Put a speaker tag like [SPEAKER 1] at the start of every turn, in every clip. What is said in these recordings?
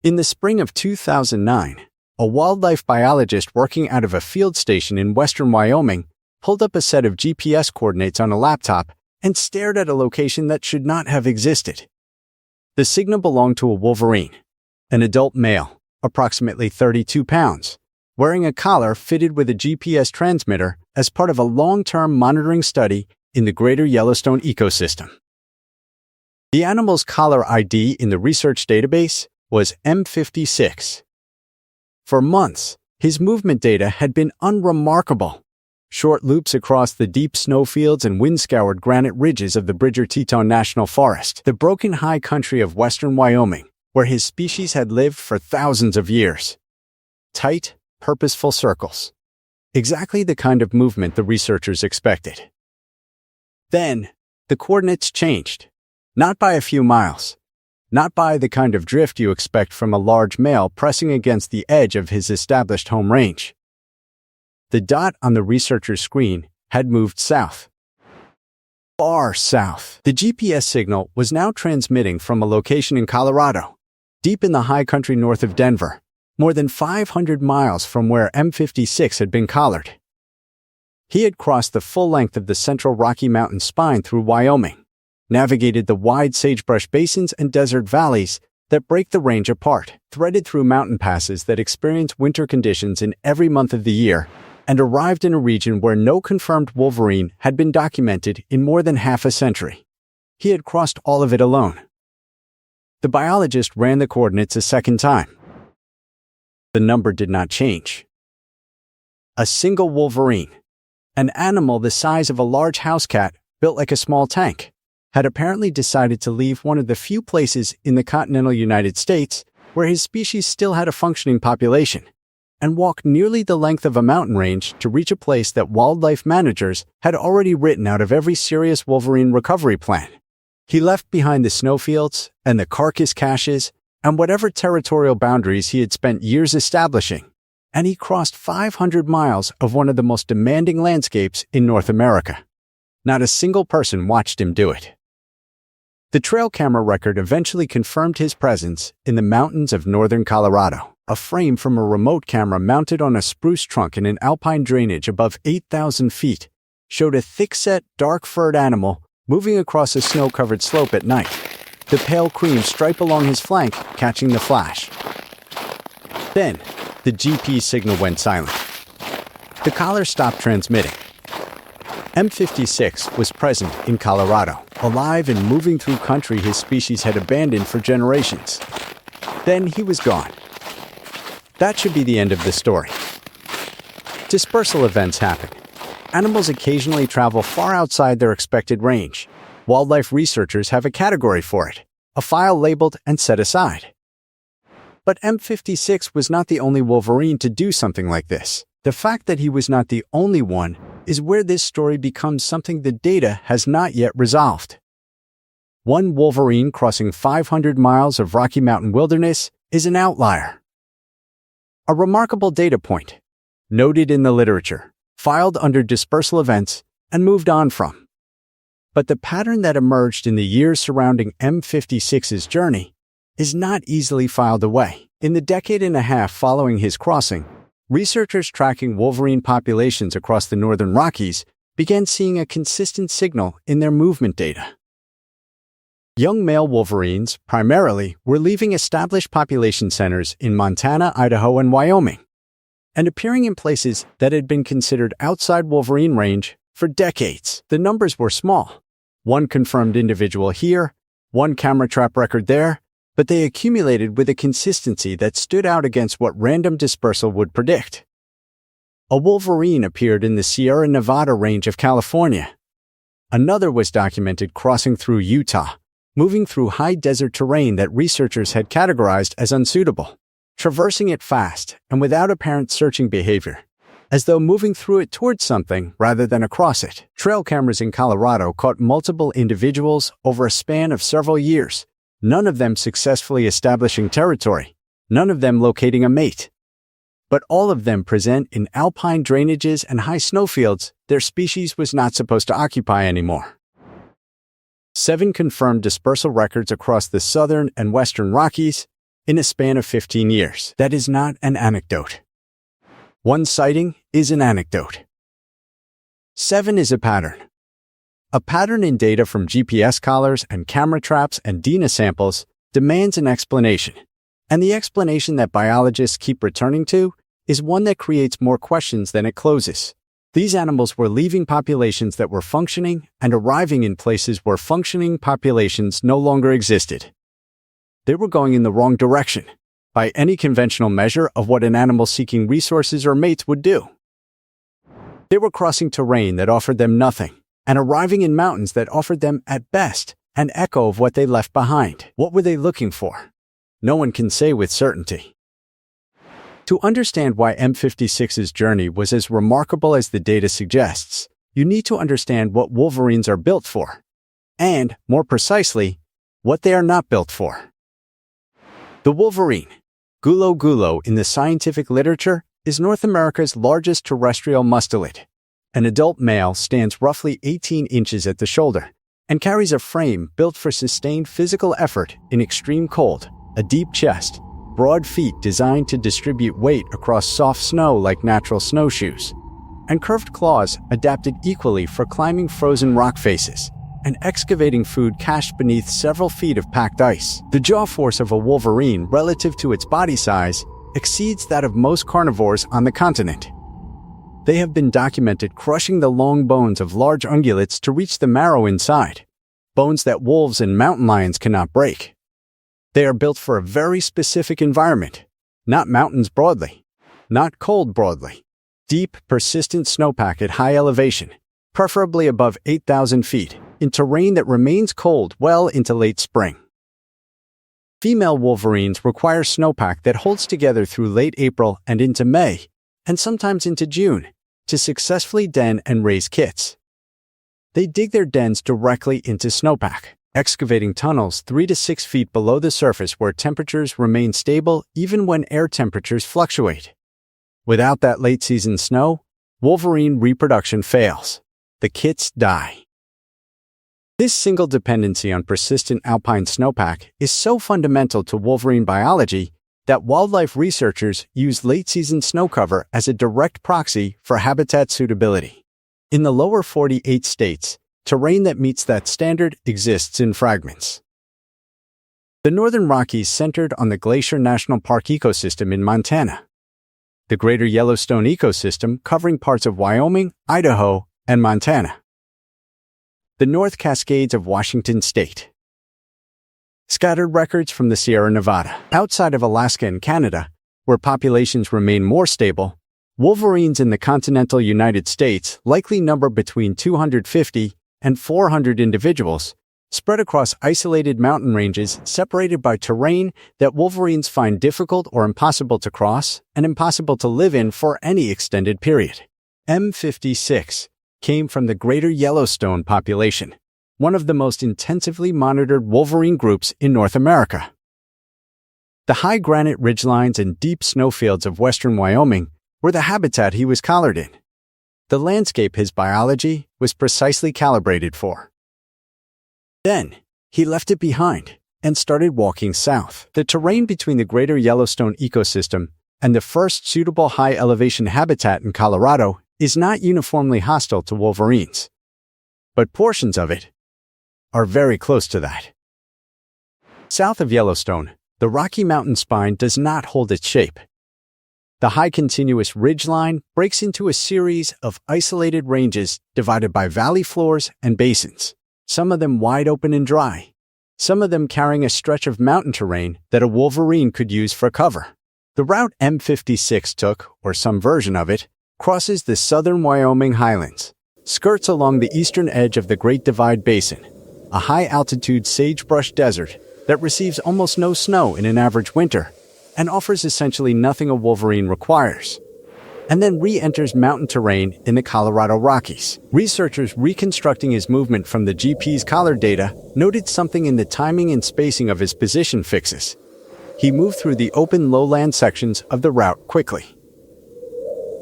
[SPEAKER 1] In the spring of 2009, a wildlife biologist working out of a field station in western Wyoming pulled up a set of GPS coordinates on a laptop and stared at a location that should not have existed. The signal belonged to a wolverine, an adult male, approximately 32 pounds, wearing a collar fitted with a GPS transmitter as part of a long-term monitoring study in the greater Yellowstone ecosystem. The animal's collar ID in the research database was M56. For months, his movement data had been unremarkable. Short loops across the deep snowfields and wind-scoured granite ridges of the Bridger-Teton National Forest, the broken high country of western Wyoming, where his species had lived for thousands of years. Tight, purposeful circles. Exactly the kind of movement the researchers expected. Then, the coordinates changed. Not by a few miles. Not by the kind of drift you expect from a large male pressing against the edge of his established home range. The dot on the researcher's screen had moved south. Far south. The GPS signal was now transmitting from a location in Colorado, deep in the high country north of Denver, more than 500 miles from where M56 had been collared. He had crossed the full length of the central Rocky Mountain spine through Wyoming, navigated the wide sagebrush basins and desert valleys that break the range apart, threaded through mountain passes that experience winter conditions in every month of the year, and arrived in a region where no confirmed wolverine had been documented in more than half a century. He had crossed all of it alone. The biologist ran the coordinates a second time. The number did not change. A single wolverine, an animal the size of a large house cat built like a small tank, had apparently decided to leave one of the few places in the continental United States where his species still had a functioning population, and walk nearly the length of a mountain range to reach a place that wildlife managers had already written out of every serious wolverine recovery plan. He left behind the snowfields and the carcass caches and whatever territorial boundaries he had spent years establishing, and he crossed 500 miles of one of the most demanding landscapes in North America. Not a single person watched him do it. The trail camera record eventually confirmed his presence in the mountains of northern Colorado. A frame from a remote camera mounted on a spruce trunk in an alpine drainage above 8,000 feet showed a thick-set, dark-furred animal moving across a snow-covered slope at night, the pale cream stripe along his flank catching the flash. Then, the GPS signal went silent. The collar stopped transmitting. M56 was present in Colorado, alive and moving through country his species had abandoned for generations. Then he was gone. That should be the end of the story. Dispersal events happen. Animals occasionally travel far outside their expected range. Wildlife researchers have a category for it, a file labeled and set aside. But M56 was not the only wolverine to do something like this. The fact that he was not the only one is where this story becomes something the data has not yet resolved. One wolverine crossing 500 miles of Rocky Mountain wilderness is an outlier. A remarkable data point, noted in the literature, filed under dispersal events, and moved on from. But the pattern that emerged in the years surrounding M56's journey is not easily filed away. In the decade and a half following his crossing, researchers tracking wolverine populations across the northern Rockies began seeing a consistent signal in their movement data. Young male wolverines, primarily, were leaving established population centers in Montana, Idaho, and Wyoming, and appearing in places that had been considered outside wolverine range for decades. The numbers were small. One confirmed individual here, one camera trap record there, but they accumulated with a consistency that stood out against what random dispersal would predict. A wolverine appeared in the Sierra Nevada range of California. Another was documented crossing through Utah, moving through high desert terrain that researchers had categorized as unsuitable, traversing it fast and without apparent searching behavior, as though moving through it towards something rather than across it. Trail cameras in Colorado caught multiple individuals over a span of several years, none of them successfully establishing territory, none of them locating a mate. But all of them present in alpine drainages and high snowfields their species was not supposed to occupy anymore. 7 confirmed dispersal records across the southern and western Rockies, in a span of 15 years. That is not an anecdote. One sighting is an anecdote. 7 is a pattern. A pattern in data from GPS collars and camera traps and DNA samples demands an explanation. And the explanation that biologists keep returning to is one that creates more questions than it closes. These animals were leaving populations that were functioning and arriving in places where functioning populations no longer existed. They were going in the wrong direction, by any conventional measure of what an animal seeking resources or mates would do. They were crossing terrain that offered them nothing, and arriving in mountains that offered them, at best, an echo of what they left behind. What were they looking for? No one can say with certainty. To understand why M56's journey was as remarkable as the data suggests, you need to understand what Wolverines are built for, and, more precisely, what they are not built for. The Wolverine, gulo gulo in the scientific literature, is North America's largest terrestrial mustelid. An adult male stands roughly 18 inches at the shoulder and carries a frame built for sustained physical effort in extreme cold, a deep chest, broad feet designed to distribute weight across soft snow like natural snowshoes, and curved claws adapted equally for climbing frozen rock faces and excavating food cached beneath several feet of packed ice. The jaw force of a wolverine relative to its body size exceeds that of most carnivores on the continent. They have been documented crushing the long bones of large ungulates to reach the marrow inside, bones that wolves and mountain lions cannot break. They are built for a very specific environment, not mountains broadly, not cold broadly. Deep, persistent snowpack at high elevation, preferably above 8,000 feet, in terrain that remains cold well into late spring. Female wolverines require snowpack that holds together through late April and into May, and sometimes into June, to successfully den and raise kits. They dig their dens directly into snowpack, excavating tunnels 3 to 6 feet below the surface where temperatures remain stable even when air temperatures fluctuate. Without that late-season snow, wolverine reproduction fails. The kits die. This single dependency on persistent alpine snowpack is so fundamental to wolverine biology that wildlife researchers use late-season snow cover as a direct proxy for habitat suitability. In the lower 48 states, terrain that meets that standard exists in fragments. The northern Rockies centered on the Glacier National Park ecosystem in Montana. The Greater Yellowstone ecosystem covering parts of Wyoming, Idaho, and Montana. The North Cascades of Washington State. Scattered records from the Sierra Nevada. Outside of Alaska and Canada, where populations remain more stable, wolverines in the continental United States likely number between 250 and 400 individuals, spread across isolated mountain ranges separated by terrain that wolverines find difficult or impossible to cross and impossible to live in for any extended period. M56 came from the Greater Yellowstone population, one of the most intensively monitored wolverine groups in North America. The high granite ridgelines and deep snowfields of western Wyoming were the habitat he was collared in. The landscape his biology was precisely calibrated for. Then, he left it behind and started walking south. The terrain between the Greater Yellowstone ecosystem and the first suitable high-elevation habitat in Colorado is not uniformly hostile to wolverines, but portions of it are very close to that. South of Yellowstone, the Rocky Mountain spine does not hold its shape. The high continuous ridgeline breaks into a series of isolated ranges divided by valley floors and basins, some of them wide open and dry, some of them carrying a stretch of mountain terrain that a wolverine could use for cover. The route M56 took, or some version of it, crosses the southern Wyoming highlands, skirts along the eastern edge of the Great Divide Basin, a high-altitude sagebrush desert that receives almost no snow in an average winter, and offers essentially nothing a wolverine requires, and then re-enters mountain terrain in the Colorado Rockies. Researchers reconstructing his movement from the GP's collar data noted something in the timing and spacing of his position fixes. He moved through the open lowland sections of the route quickly.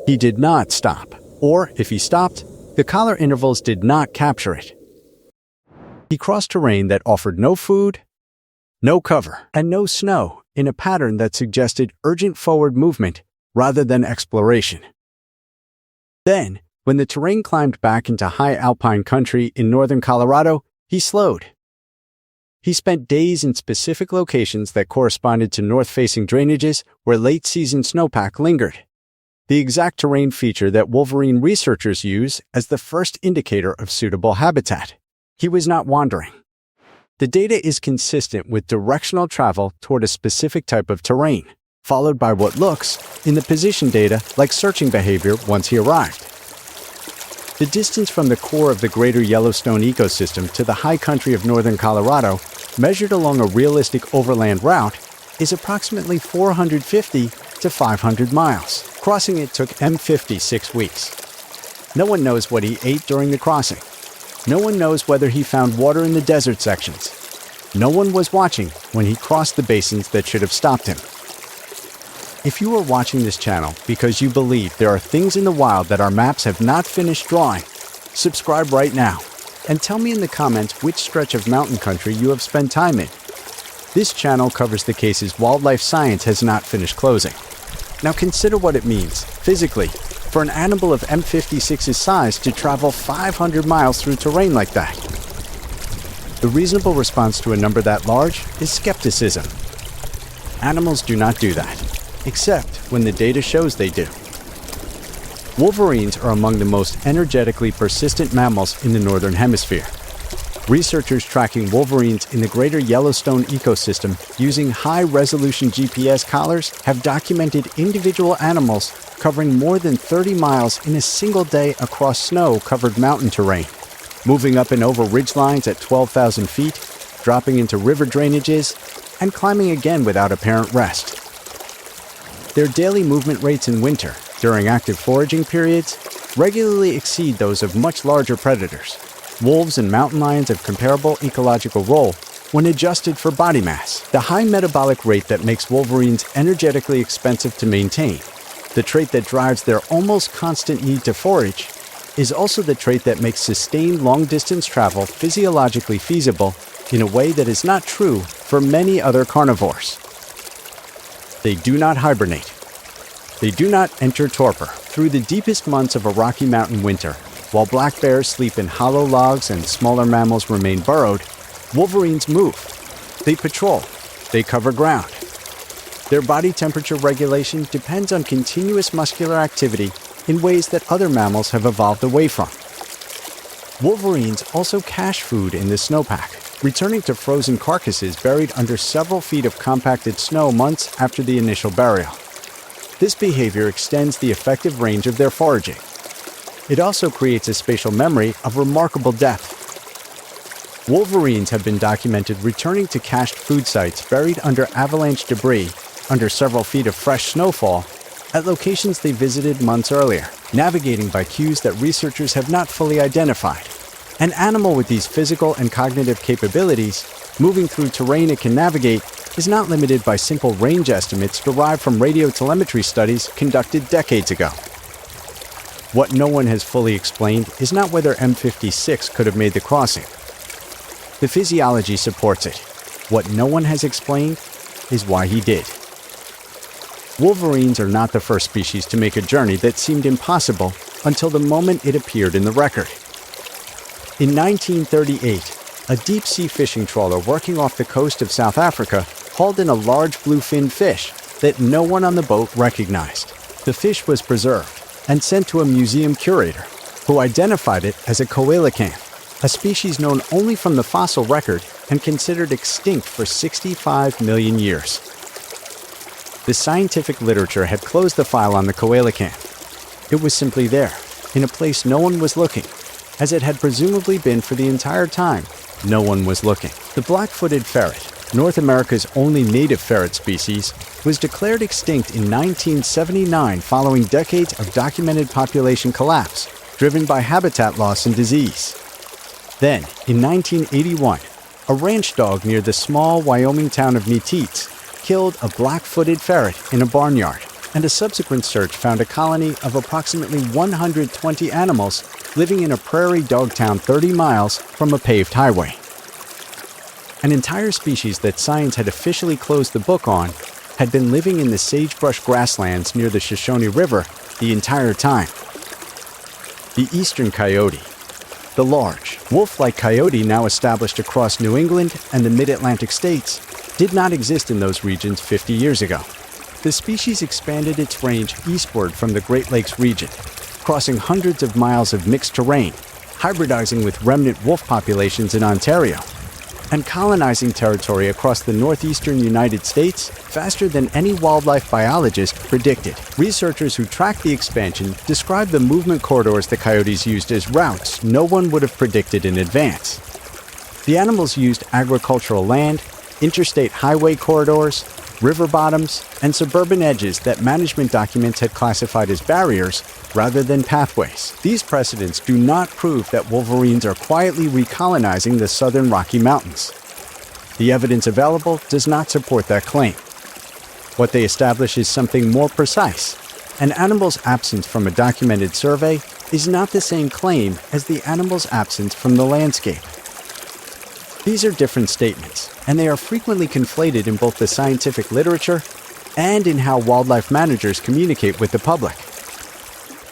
[SPEAKER 1] He did not stop, or if he stopped, the collar intervals did not capture it. He crossed terrain that offered no food, no cover, and no snow in a pattern that suggested urgent forward movement rather than exploration. Then, when the terrain climbed back into high alpine country in northern Colorado, he slowed. He spent days in specific locations that corresponded to north-facing drainages where late-season snowpack lingered, the exact terrain feature that Wolverine researchers use as the first indicator of suitable habitat. He was not wandering. The data is consistent with directional travel toward a specific type of terrain, followed by what looks, in the position data, like searching behavior once he arrived. The distance from the core of the greater Yellowstone ecosystem to the high country of northern Colorado, measured along a realistic overland route, is approximately 450 to 500 miles. Crossing it took M50 6 weeks. No one knows what he ate during the crossing. No one knows whether he found water in the desert sections. No one was watching when he crossed the basins that should have stopped him. If you are watching this channel because you believe there are things in the wild that our maps have not finished drawing, subscribe right now and tell me in the comments which stretch of mountain country you have spent time in. This channel covers the cases wildlife science has not finished closing. Now consider what it means, physically, for an animal of M56's size to travel 500 miles through terrain like that. The reasonable response to a number that large is skepticism. Animals do not do that, except when the data shows they do. Wolverines are among the most energetically persistent mammals in the northern hemisphere. Researchers tracking wolverines in the greater Yellowstone ecosystem using high-resolution GPS collars have documented individual animals covering more than 30 miles in a single day across snow-covered mountain terrain, moving up and over ridgelines at 12,000 feet, dropping into river drainages, and climbing again without apparent rest. Their daily movement rates in winter, during active foraging periods, regularly exceed those of much larger predators. Wolves and mountain lions have comparable ecological role when adjusted for body mass. The high metabolic rate that makes wolverines energetically expensive to maintain, the trait that drives their almost constant need to forage, is also the trait that makes sustained long-distance travel physiologically feasible in a way that is not true for many other carnivores. They do not hibernate. They do not enter torpor. Through the deepest months of a Rocky Mountain winter, while black bears sleep in hollow logs and smaller mammals remain burrowed, wolverines move. They patrol. They cover ground. Their body temperature regulation depends on continuous muscular activity in ways that other mammals have evolved away from. Wolverines also cache food in the snowpack, returning to frozen carcasses buried under several feet of compacted snow months after the initial burial. This behavior extends the effective range of their foraging. It also creates a spatial memory of remarkable depth. Wolverines have been documented returning to cached food sites buried under avalanche debris, under several feet of fresh snowfall, at locations they visited months earlier, navigating by cues that researchers have not fully identified. An animal with these physical and cognitive capabilities, moving through terrain it can navigate, is not limited by simple range estimates derived from radiotelemetry studies conducted decades ago. What no one has fully explained is not whether M56 could have made the crossing. The physiology supports it. What no one has explained is why he did. Wolverines are not the first species to make a journey that seemed impossible until the moment it appeared in the record. In 1938, a deep-sea fishing trawler working off the coast of South Africa hauled in a large bluefin fish that no one on the boat recognized. The fish was preserved and sent to a museum curator, who identified it as a coelacanth, a species known only from the fossil record and considered extinct for 65 million years. The scientific literature had closed the file on the coelacanth. It was simply there, in a place no one was looking, as it had presumably been for the entire time no one was looking. The black-footed ferret, North America's only native ferret species, was declared extinct in 1979 following decades of documented population collapse, driven by habitat loss and disease. Then, in 1981, a ranch dog near the small Wyoming town of Meteets killed a black-footed ferret in a barnyard, and a subsequent search found a colony of approximately 120 animals living in a prairie dog town 30 miles from a paved highway. An entire species that science had officially closed the book on had been living in the sagebrush grasslands near the Shoshone River the entire time. The eastern coyote. The large, wolf-like coyote now established across New England and the mid-Atlantic states did not exist in those regions 50 years ago. The species expanded its range eastward from the Great Lakes region, crossing hundreds of miles of mixed terrain, hybridizing with remnant wolf populations in Ontario, and colonizing territory across the northeastern United States faster than any wildlife biologist predicted. Researchers who tracked the expansion described the movement corridors the coyotes used as routes no one would have predicted in advance. The animals used agricultural land, interstate highway corridors, river bottoms, and suburban edges that management documents had classified as barriers rather than pathways. These precedents do not prove that wolverines are quietly recolonizing the southern Rocky Mountains. The evidence available does not support that claim. What they establish is something more precise. An animal's absence from a documented survey is not the same claim as the animal's absence from the landscape. These are different statements, and they are frequently conflated in both the scientific literature and in how wildlife managers communicate with the public.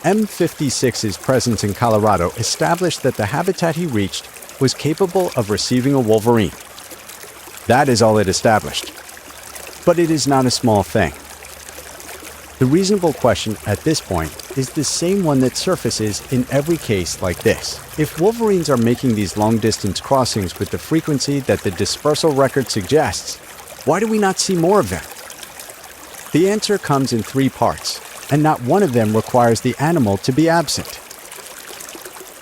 [SPEAKER 1] M56's presence in Colorado established that the habitat he reached was capable of receiving a wolverine. That is all it established. But it is not a small thing. The reasonable question at this point is the same one that surfaces in every case like this. If wolverines are making these long-distance crossings with the frequency that the dispersal record suggests, why do we not see more of them? The answer comes in three parts, and not one of them requires the animal to be absent.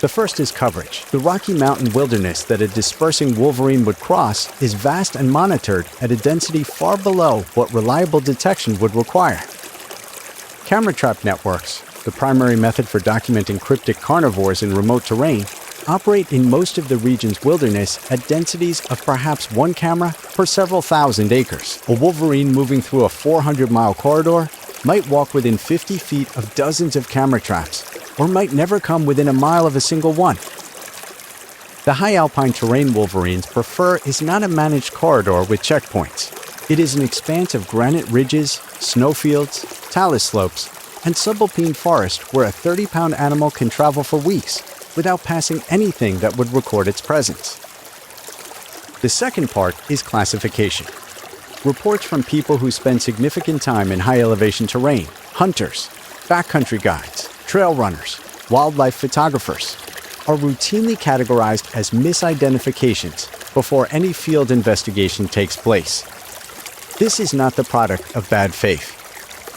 [SPEAKER 1] The first is coverage. The Rocky Mountain wilderness that a dispersing wolverine would cross is vast and monitored at a density far below what reliable detection would require. Camera trap networks, the primary method for documenting cryptic carnivores in remote terrain, operate in most of the region's wilderness at densities of perhaps one camera per several thousand acres. A wolverine moving through a 400-mile corridor might walk within 50 feet of dozens of camera traps, or might never come within a mile of a single one. The high alpine terrain wolverines prefer is not a managed corridor with checkpoints. It is an expanse of granite ridges, snowfields, talus slopes, and subalpine forest where a 30-pound animal can travel for weeks without passing anything that would record its presence. The second part is classification. Reports from people who spend significant time in high-elevation terrain, hunters, backcountry guides, trail runners, wildlife photographers, are routinely categorized as misidentifications before any field investigation takes place. This is not the product of bad faith.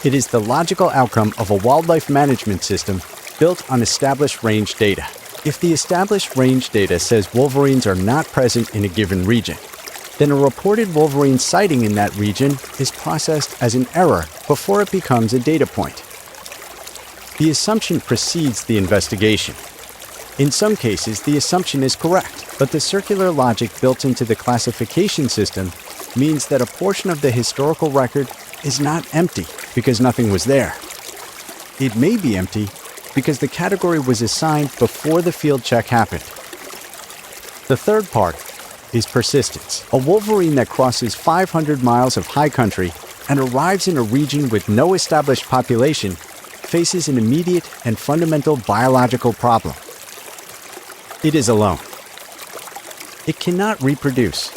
[SPEAKER 1] It is the logical outcome of a wildlife management system built on established range data. If the established range data says wolverines are not present in a given region, then a reported wolverine sighting in that region is processed as an error before it becomes a data point. The assumption precedes the investigation. In some cases, the assumption is correct, but the circular logic built into the classification system means that a portion of the historical record is not empty because nothing was there. It may be empty because the category was assigned before the field check happened. The third part is persistence. A wolverine that crosses 500 miles of high country and arrives in a region with no established population faces an immediate and fundamental biological problem. It is alone. It cannot reproduce.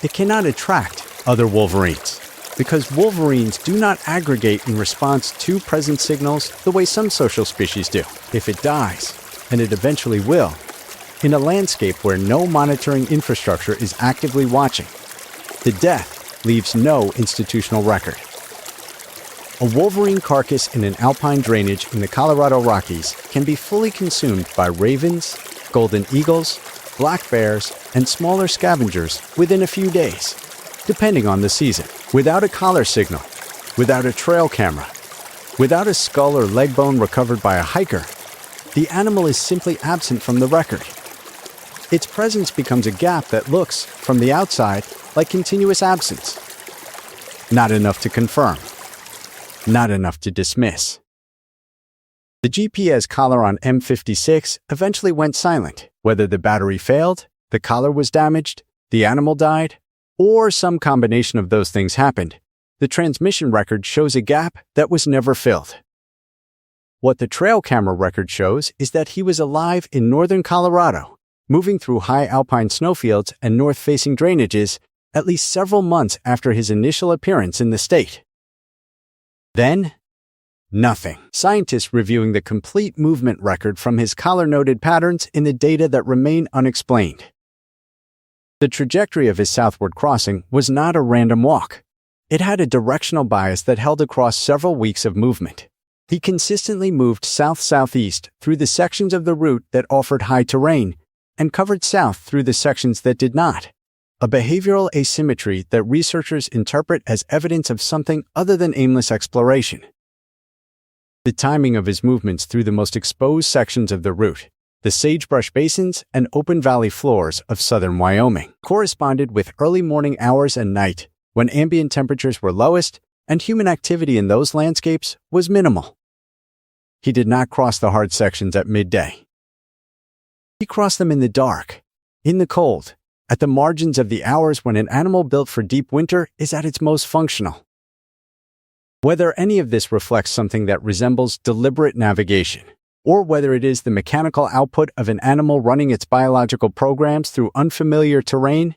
[SPEAKER 1] It cannot attract other wolverines, because wolverines do not aggregate in response to present signals the way some social species do. If it dies, and it eventually will, in a landscape where no monitoring infrastructure is actively watching, the death leaves no institutional record. A wolverine carcass in an alpine drainage in the Colorado Rockies can be fully consumed by ravens, golden eagles, black bears, and smaller scavengers within a few days, depending on the season. Without a collar signal, without a trail camera, without a skull or leg bone recovered by a hiker, the animal is simply absent from the record. Its presence becomes a gap that looks, from the outside, like continuous absence. Not enough to confirm. Not enough to dismiss. The GPS collar on M56 eventually went silent. Whether the battery failed, the collar was damaged, the animal died, or some combination of those things happened, the transmission record shows a gap that was never filled. What the trail camera record shows is that he was alive in northern Colorado, moving through high alpine snowfields and north-facing drainages at least several months after his initial appearance in the state. Then, nothing. Scientists reviewing the complete movement record from his collar noted patterns in the data that remain unexplained. The trajectory of his southward crossing was not a random walk. It had a directional bias that held across several weeks of movement. He consistently moved south-southeast through the sections of the route that offered high terrain and covered south through the sections that did not, a behavioral asymmetry that researchers interpret as evidence of something other than aimless exploration. The timing of his movements through the most exposed sections of the route, the sagebrush basins and open valley floors of southern Wyoming, corresponded with early morning hours and night when ambient temperatures were lowest and human activity in those landscapes was minimal. He did not cross the hard sections at midday. He crossed them in the dark, in the cold, at the margins of the hours when an animal built for deep winter is at its most functional. Whether any of this reflects something that resembles deliberate navigation, or whether it is the mechanical output of an animal running its biological programs through unfamiliar terrain,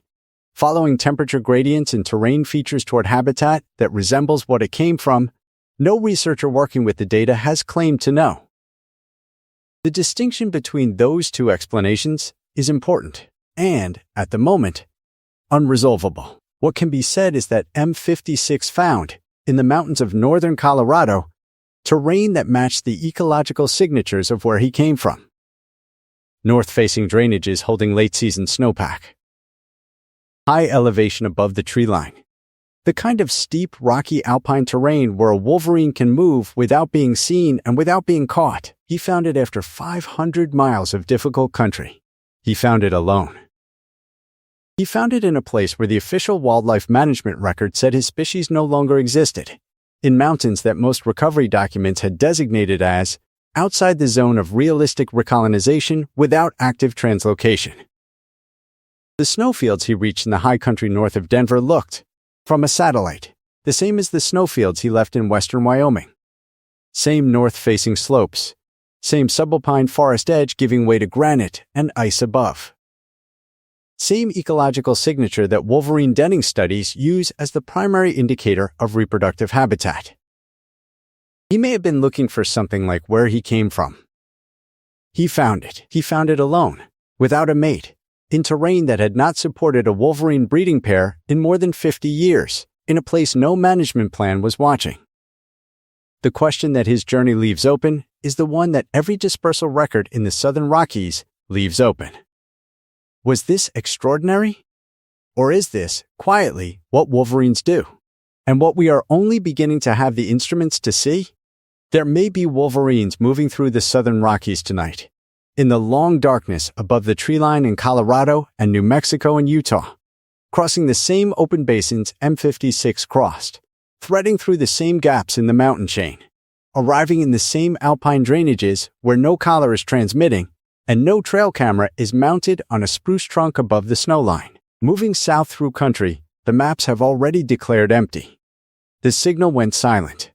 [SPEAKER 1] following temperature gradients and terrain features toward habitat that resembles what it came from, no researcher working with the data has claimed to know. The distinction between those two explanations is important and, at the moment, unresolvable. What can be said is that M56 found, in the mountains of northern Colorado, terrain that matched the ecological signatures of where he came from. North-facing drainages holding late-season snowpack. High elevation above the tree line. The kind of steep, rocky alpine terrain where a wolverine can move without being seen and without being caught. He found it after 500 miles of difficult country. He found it alone. He found it in a place where the official wildlife management record said his species no longer existed, in mountains that most recovery documents had designated as outside the zone of realistic recolonization without active translocation. The snowfields he reached in the high country north of Denver looked, from a satellite, the same as the snowfields he left in western Wyoming. Same north-facing slopes, same subalpine forest edge giving way to granite and ice above. Same ecological signature that Wolverine denning studies use as the primary indicator of reproductive habitat. He may have been looking for something like where he came from. He found it. He found it alone, without a mate, in terrain that had not supported a Wolverine breeding pair in more than 50 years, in a place no management plan was watching. The question that his journey leaves open is the one that every dispersal record in the southern Rockies leaves open. Was this extraordinary? Or is this, quietly, what Wolverines do? And what we are only beginning to have the instruments to see? There may be Wolverines moving through the southern Rockies tonight, in the long darkness above the tree line in Colorado and New Mexico and Utah, crossing the same open basins M56 crossed, threading through the same gaps in the mountain chain, arriving in the same alpine drainages where no collar is transmitting and no trail camera is mounted on a spruce trunk above the snow line. Moving south through country, the maps have already declared empty. The signal went silent.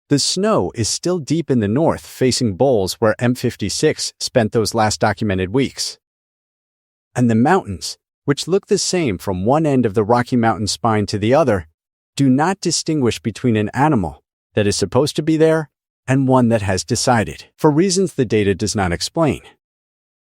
[SPEAKER 1] The snow is still deep in the north facing bowls where M56 spent those last documented weeks. And the mountains, which look the same from one end of the Rocky Mountain spine to the other, do not distinguish between an animal that is supposed to be there and one that has decided, for reasons the data does not explain.